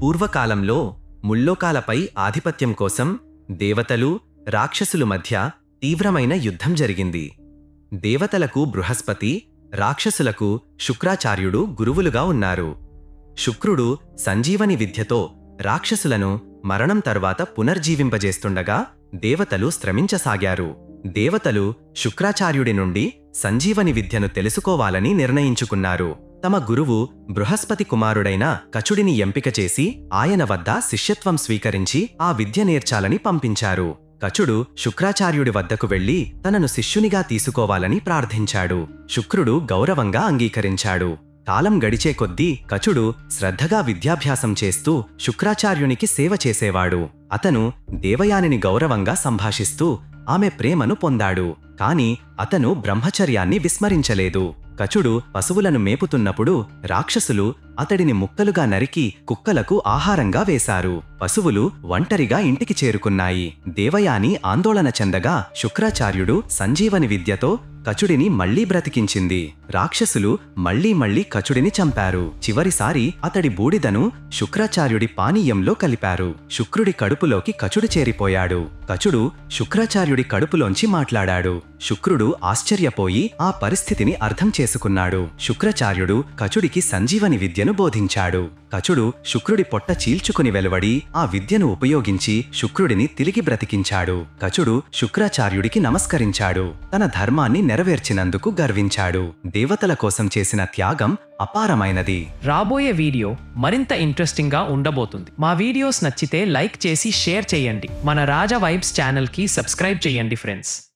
పూర్వకాలంలో ముల్లోకాలపై ఆధిపత్యం కోసం దేవతలు, రాక్షసుల మధ్య తీవ్రమైన యుద్ధం జరిగింది. దేవతలకు బృహస్పతి, రాక్షసులకు శుక్రాచార్యుడు గురువులుగా ఉన్నారు. శుక్రుడు సంజీవని విద్యతో రాక్షసులను మరణం తర్వాత పునర్జీవింపజేస్తుండగా దేవతలు శ్రమించసాగారు. దేవతలు శుక్రాచార్యుడి నుండి సంజీవని విద్యను తెలుసుకోవాలని నిర్ణయించుకున్నారు. తమ గురువు బృహస్పతి కుమారుడైన కచుడిని ఎంపిక చేసి ఆయన వద్ద శిష్యత్వం స్వీకరించి ఆ విద్య నేర్చాలని పంపించారు. కచుడు శుక్రాచార్యుడి వద్దకు వెళ్లి తనను శిష్యునిగా తీసుకోవాలని ప్రార్థించాడు. శుక్రుడు గౌరవంగా అంగీకరించాడు. కాలం గడిచే కొద్దీ కచుడు శ్రద్ధగా విద్యాభ్యాసం చేస్తూ శుక్రాచార్యునికి సేవ చేసేవాడు. అతను దేవయానిని గౌరవంగా సంభాషిస్తూ ఆమె ప్రేమను పొందాడు. కాని అతను బ్రహ్మచర్యాన్ని విస్మరించలేదు. కచుడు పశువులను మేపుతున్నప్పుడు రాక్షసులు అతడిని ముక్కలుగా నరికి కుక్కలకు ఆహారంగా వేశారు. పశువులు ఒంటరిగా ఇంటికి చేరుకున్నాయి. దేవయాని ఆందోళన చెందగా శుక్రాచార్యుడు సంజీవని విద్యతో కచుడిని మళ్లీ బ్రతికించింది. రాక్షసులు మళ్లీ కచుడిని చంపారు. చివరిసారి అతడి బూడిదను శుక్రాచార్యుడి పానీయంలో కలిపారు. శుక్రుడి కడుపులోకి కచుడు చేరిపోయాడు. కచుడు శుక్రాచార్యుడి కడుపులోంచి మాట్లాడాడు. శుక్రుడు ఆశ్చర్యపోయి ఆ పరిస్థితిని అర్థం చేసుకున్నాడు. శుక్రాచార్యుడు కచుడికి సంజీవని విద్యను బోధించాడు. కచుడు శుక్రుడి పొట్ట చీల్చుకుని వెలువడి ఆ విద్యను ఉపయోగించి శుక్రుడిని తిరిగి బ్రతికించాడు. కచుడు శుక్రాచార్యుడికి నమస్కరించాడు. తన ధర్మాన్ని నెరవేర్చినందుకు గర్వించాడు. దేవతల కోసం చేసిన త్యాగం అపారమైనది. రాబోయే వీడియో మరింత ఇంట్రెస్టింగ్ గా ఉండబోతుంది. మా వీడియోస్ నచ్చితే లైక్ చేసి షేర్ చేయండి. మన రాజా వైబ్స్ ఛానల్ కి సబ్స్క్రైబ్ చేయండి ఫ్రెండ్స్.